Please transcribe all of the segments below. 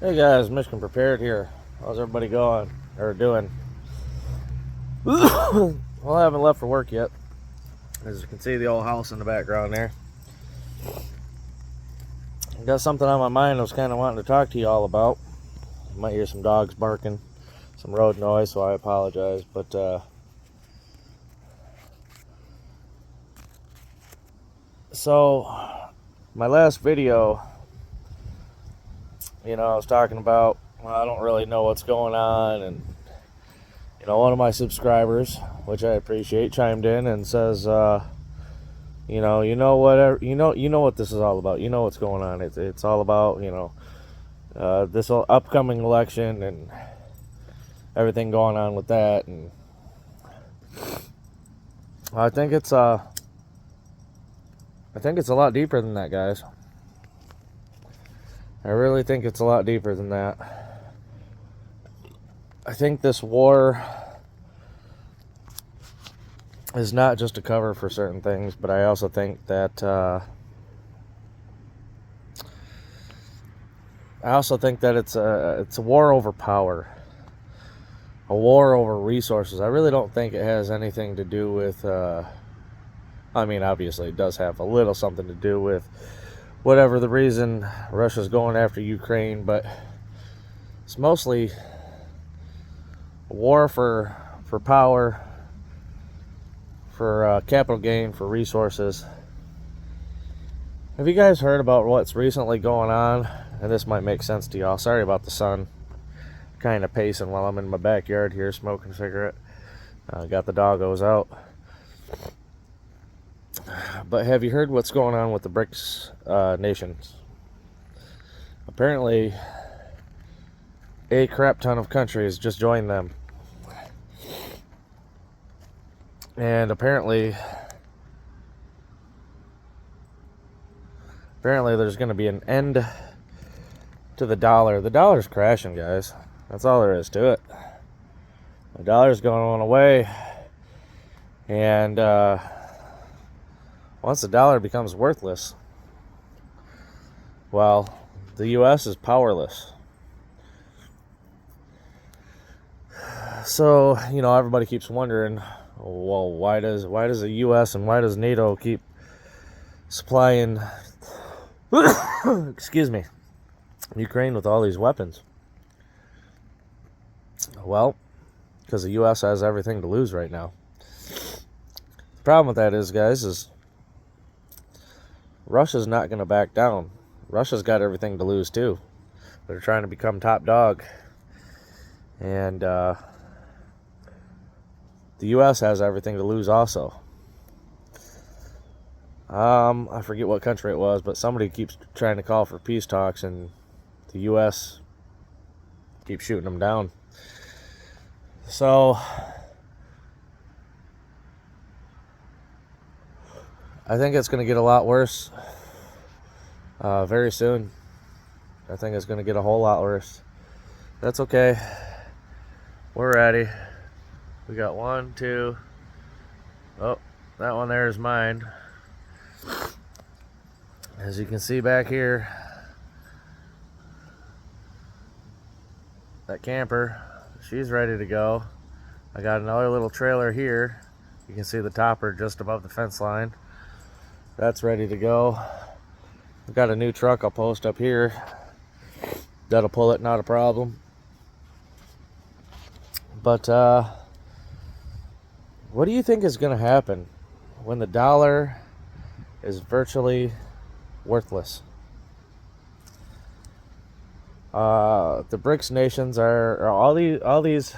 Hey guys, Michigan Prepared here. How's everybody going or doing? Well, I haven't left for work yet. As you can see, the old house in the background there. I got something on my mind I was kind of wanting to talk to you all about. You might hear some dogs barking, some road noise, so I apologize. But so my last video, I was talking about, well, I don't really know what's going on, and one of my subscribers, which I appreciate, chimed in and says, whatever, you know what this is all about. You know what's going on. It's all about, this upcoming election and everything going on with that. And I think it's a lot deeper than that, guys. I really think it's a lot deeper than that. I think this war is not just a cover for certain things, but I also think that it's a war over power, a war over resources. I really don't think it has anything to do with. I mean, obviously, it does have a little something to do with whatever the reason Russia's going after Ukraine, but it's mostly a war for power, for capital gain, for resources. Have you guys heard about what's recently going on? And this might make sense to y'all. Sorry about the sun. Kind of pacing while I'm in my backyard here smoking a cigarette. Got the doggos out. But have you heard what's going on with the BRICS nations? Apparently, a crap ton of countries just joined them. And apparently there's going to be an end to the dollar. The dollar's crashing, guys. That's all there is to it. The dollar's going away. And once the dollar becomes worthless, well, the U.S. is powerless. So, everybody keeps wondering, well, why does the U.S. and why does NATO keep supplying excuse me, Ukraine with all these weapons? Well, because the U.S. has everything to lose right now. The problem with that is, guys, is Russia's not going to back down. Russia's got everything to lose too. They're trying to become top dog. And the U.S. has everything to lose also. I forget what country it was, but somebody keeps trying to call for peace talks, and the U.S. keeps shooting them down. So, I think it's going to get a lot worse very soon. I think it's going to get a whole lot worse. That's okay. We're ready. We got 1, 2. Oh, that one there is mine. As you can see back here, that camper, she's ready to go. I got another little trailer here. You can see the topper just above the fence line. That's ready to go. I've got a new truck I'll post up here. That'll pull it, not a problem. But what do you think is going to happen when the dollar is virtually worthless? The BRICS nations are all these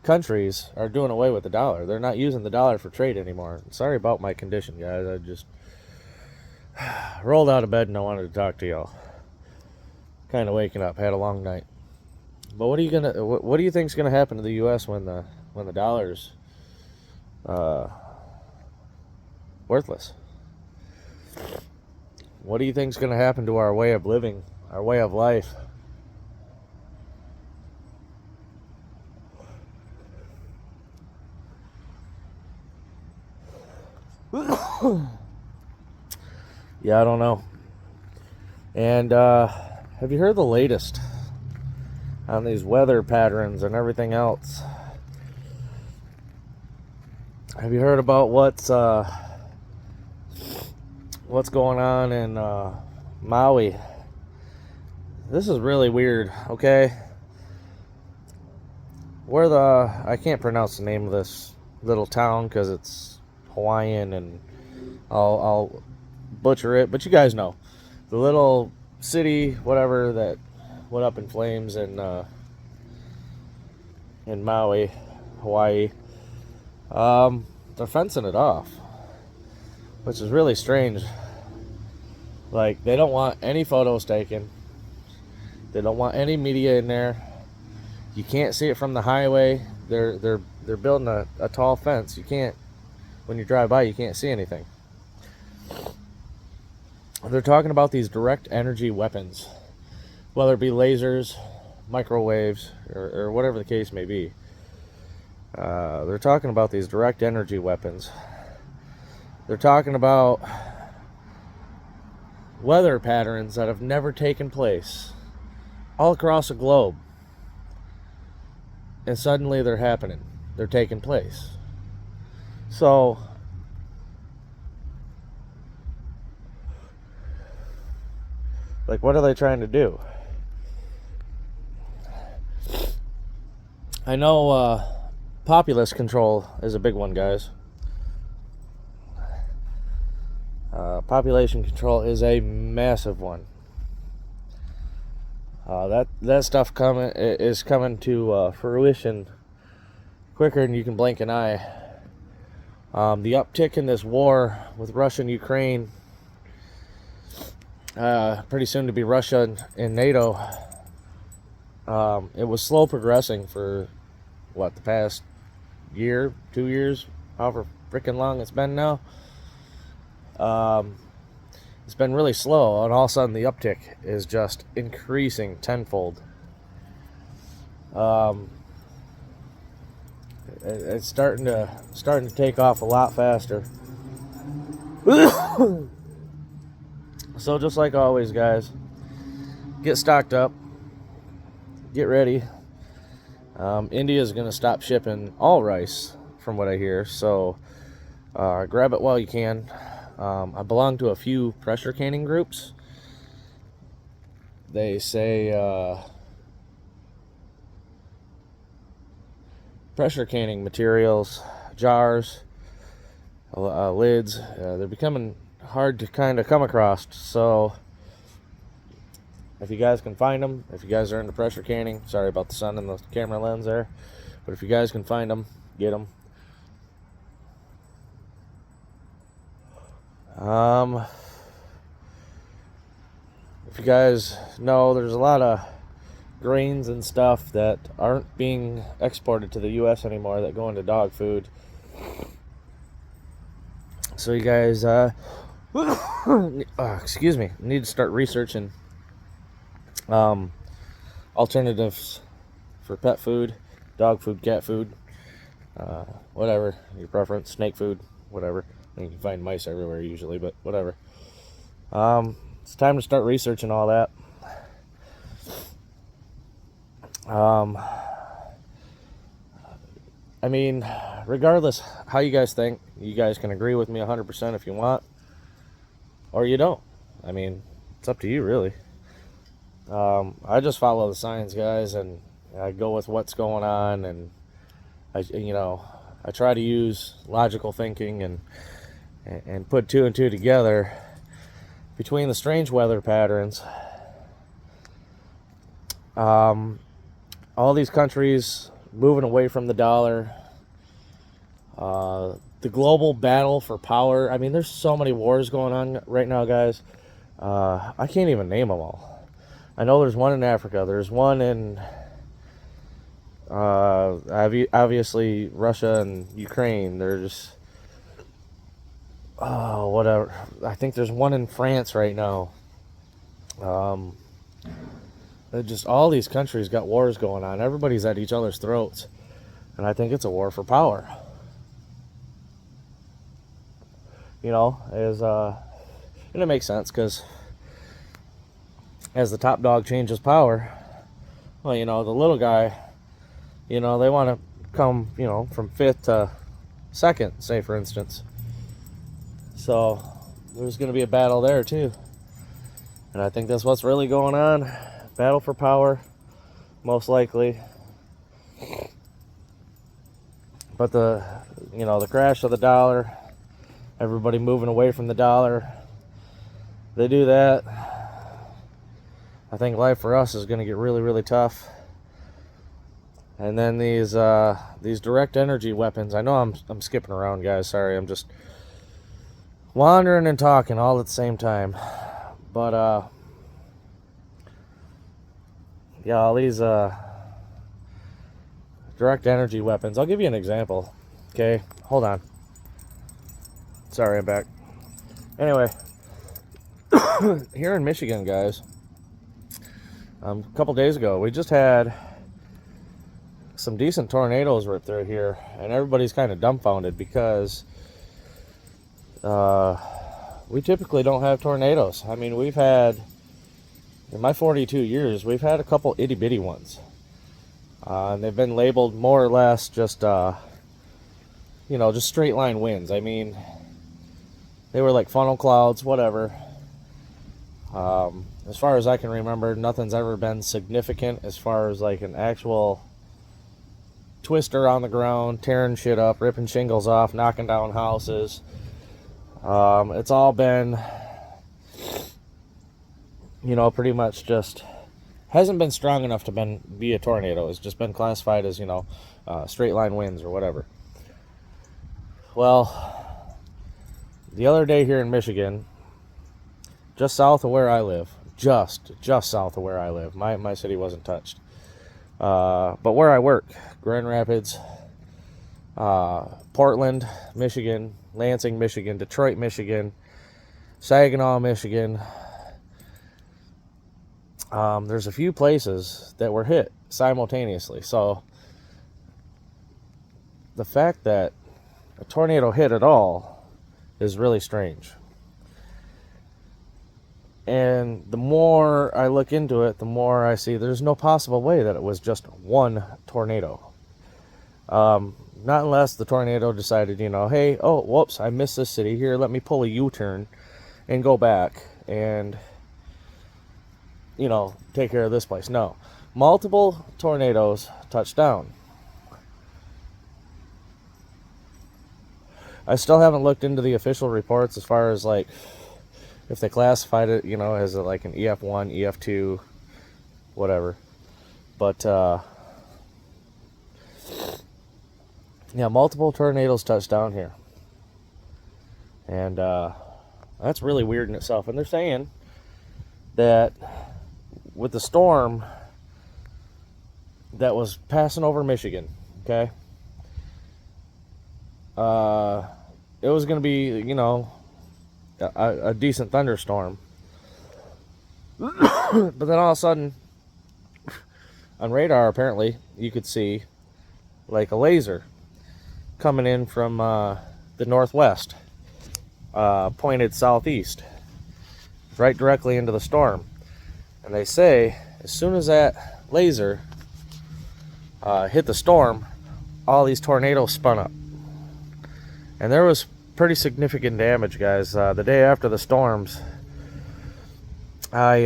countries are doing away with the dollar. They're not using the dollar for trade anymore. Sorry about my condition, guys. I just rolled out of bed and I wanted to talk to y'all. Kind of waking up, had a long night. But what do you think is gonna happen to the U.S. when the dollar's worthless? What do you think is gonna happen to our way of living, our way of life? Yeah, I don't know. And have you heard the latest on these weather patterns and everything else. Have you heard about what's going on in Maui? This is really weird, okay? I can't pronounce the name of this little town because it's Hawaiian and I'll butcher it, but you guys know. The little city, whatever, that went up in flames in Maui, Hawaii. They're fencing it off, which is really strange. Like, they don't want any photos taken. They don't want any media in there. You can't see it from the highway. They're building a tall fence. You can't, when you drive by, you can't see anything. They're talking about these direct energy weapons, whether it be lasers, microwaves, or whatever the case may be. They're talking about these direct energy weapons. They're talking about weather patterns that have never taken place all across the globe. And suddenly they're happening. They're taking place. So, like, what are they trying to do? I know populace control is a big one, guys. Population control is a massive one. That stuff is coming to fruition quicker than you can blink an eye. The uptick in this war with Russia and Ukraine, pretty soon to be Russia and NATO. It was slow progressing for the past year, 2 years, however freaking long it's been now. It's been really slow, and all of a sudden the uptick is just increasing tenfold. It's starting to take off a lot faster. So just like always, guys, get stocked up, get ready. India is going to stop shipping all rice, from what I hear, so grab it while you can. I belong to a few pressure canning groups. They say pressure canning materials, jars, lids, they're becoming hard to kind of come across. So if you guys can find them, if you guys are into pressure canning, sorry about the sun and the camera lens there, but if you guys can find them, get them. If you guys know, there's a lot of grains and stuff that aren't being exported to the US anymore that go into dog food. So you guys excuse me, need to start researching alternatives for pet food, dog food, cat food, whatever your preference, snake food, whatever. You can find mice everywhere usually, but whatever. It's time to start researching all that. I mean, regardless how you guys think, you guys can agree with me 100% if you want, or you don't. I mean, it's up to you, really. I just follow the science, guys, and I go with what's going on, and I try to use logical thinking and put two and two together between the strange weather patterns. All these countries moving away from the dollar, the global battle for power. I mean, there's so many wars going on right now, guys. I can't even name them all. I know there's one in Africa. There's one in obviously Russia and Ukraine. There's whatever. I think there's one in France right now. Just all these countries got wars going on. Everybody's at each other's throats, and I think it's a war for power. And it makes sense because as the top dog changes power, Well, the little guy, they want to come, from fifth to second, say for instance. So there's going to be a battle there too. And I think that's what's really going on. Battle for power, most likely. But the crash of the dollar, everybody moving away from the dollar, they do that. I think life for us is going to get really, really tough. And then these direct energy weapons. I know I'm skipping around, guys. Sorry, I'm just wandering and talking all at the same time. But yeah, all these direct energy weapons. I'll give you an example. Okay, hold on. Sorry, I'm back. Anyway, here in Michigan, guys, a couple days ago, we just had some decent tornadoes rip through here, and everybody's kind of dumbfounded because we typically don't have tornadoes. I mean, we've had, in my 42 years, we've had a couple itty-bitty ones. And they've been labeled more or less just, just straight line winds. I mean, they were like funnel clouds, whatever. As far as I can remember, nothing's ever been significant as far as like an actual twister on the ground, tearing shit up, ripping shingles off, knocking down houses. It's all been, pretty much just hasn't been strong enough to be a tornado. It's just been classified as, straight line winds or whatever. Well, the other day here in Michigan, just south of where I live, just south of where I live, my city wasn't touched. But where I work, Grand Rapids, Portland, Michigan, Lansing, Michigan, Detroit, Michigan, Saginaw, Michigan. There's a few places that were hit simultaneously. So the fact that a tornado hit at all is really strange. And the more I look into it, the more I see there's no possible way that it was just one tornado. Not unless the tornado decided, hey, oh, whoops, I missed this city. Here, let me pull a U-turn and go back and, take care of this place. No. Multiple tornadoes touched down. I still haven't looked into the official reports as far as, like, if they classified it, as like an EF1, EF2, whatever. But, yeah, multiple tornadoes touched down here. And that's really weird in itself. And they're saying that with the storm that was passing over Michigan, okay, it was going to be, a decent thunderstorm. But then all of a sudden, on radar, apparently, you could see like a laser coming in from the northwest, pointed southeast, right directly into the storm. And they say as soon as that laser hit the storm, all these tornadoes spun up. And there was pretty significant damage, guys. The day after the storms, I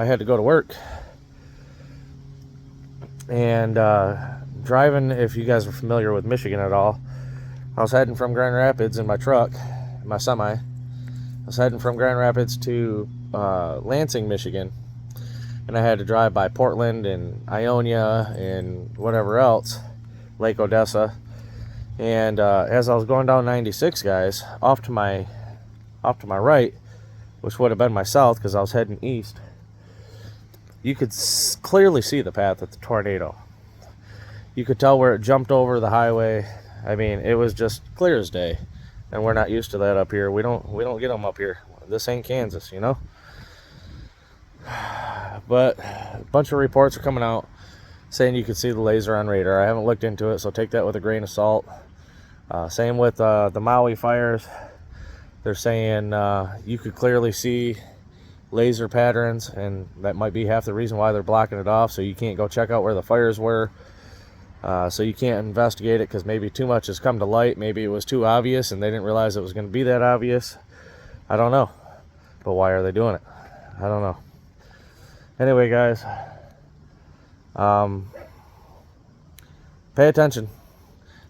had to go to work. And driving, if you guys are familiar with Michigan at all, I was heading from Grand Rapids in my truck, my semi. I was heading from Grand Rapids to Lansing, Michigan. And I had to drive by Portland and Ionia and whatever else, Lake Odessa. And as I was going down 96, guys, off to my right, which would have been my south because I was heading east, you could clearly see the path of the tornado. You could tell where it jumped over the highway. I mean, it was just clear as day, and we're not used to that up here. We don't get them up here. This ain't Kansas, But a bunch of reports are coming out saying you could see the laser on radar. I haven't looked into it, so take that with a grain of salt. Same with the Maui fires. They're saying you could clearly see laser patterns, and that might be half the reason why they're blocking it off, so you can't go check out where the fires were. So you can't investigate it because maybe too much has come to light. Maybe it was too obvious and they didn't realize it was going to be that obvious. I don't know. But why are they doing it? I don't know. Anyway, guys, pay attention.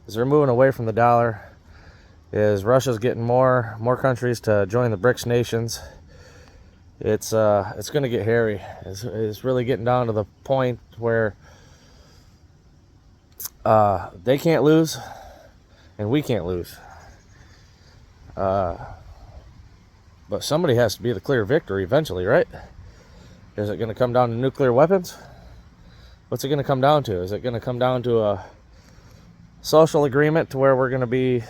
As they're moving away from the dollar, is Russia's getting more countries to join the BRICS nations. It's going to get hairy. It's really getting down to the point where they can't lose, and we can't lose. But somebody has to be the clear victor eventually, right? Is it going to come down to nuclear weapons? What's it going to come down to? Is it going to come down to a social agreement to where we're going to be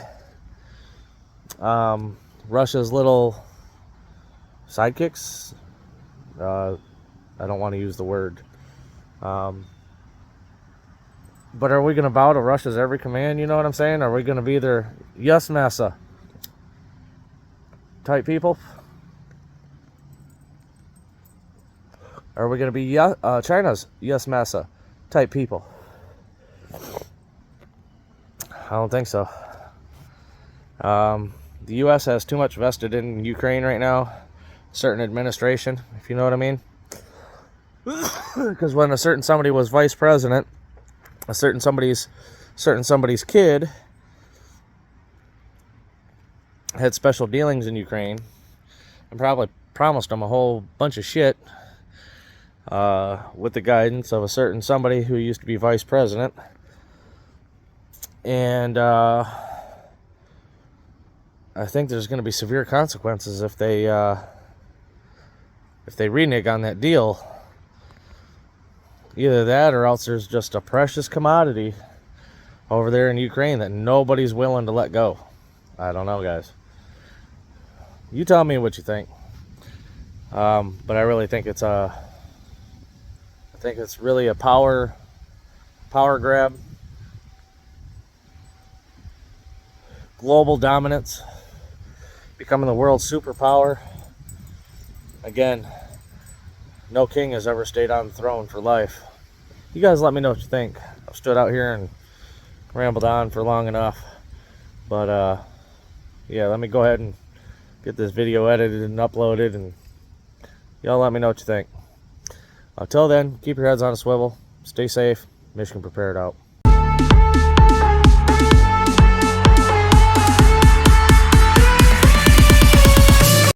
Russia's little sidekicks? I don't want to use the word. But are we going to bow to Russia's every command? You know what I'm saying? Are we going to be their yes massa type people? Are we going to be China's yes massa type people? I don't think so. The U.S. has too much vested in Ukraine right now. Certain administration, if you know what I mean. Because when a certain somebody was vice president, a certain somebody's kid had special dealings in Ukraine and probably promised them a whole bunch of shit with the guidance of a certain somebody who used to be vice president. And I think there's going to be severe consequences if they renege on that deal. Either that or else there's just a precious commodity over there in Ukraine that nobody's willing to let go. I don't know, guys. You tell me what you think. But I really think it's really a power grab. Global dominance. Becoming the world's superpower. Again, no king has ever stayed on the throne for life. You guys let me know what you think. I've stood out here and rambled on for long enough. But, yeah, let me go ahead and get this video edited and uploaded. And y'all let me know what you think. Until then, keep your heads on a swivel. Stay safe. Michigan Prepared out.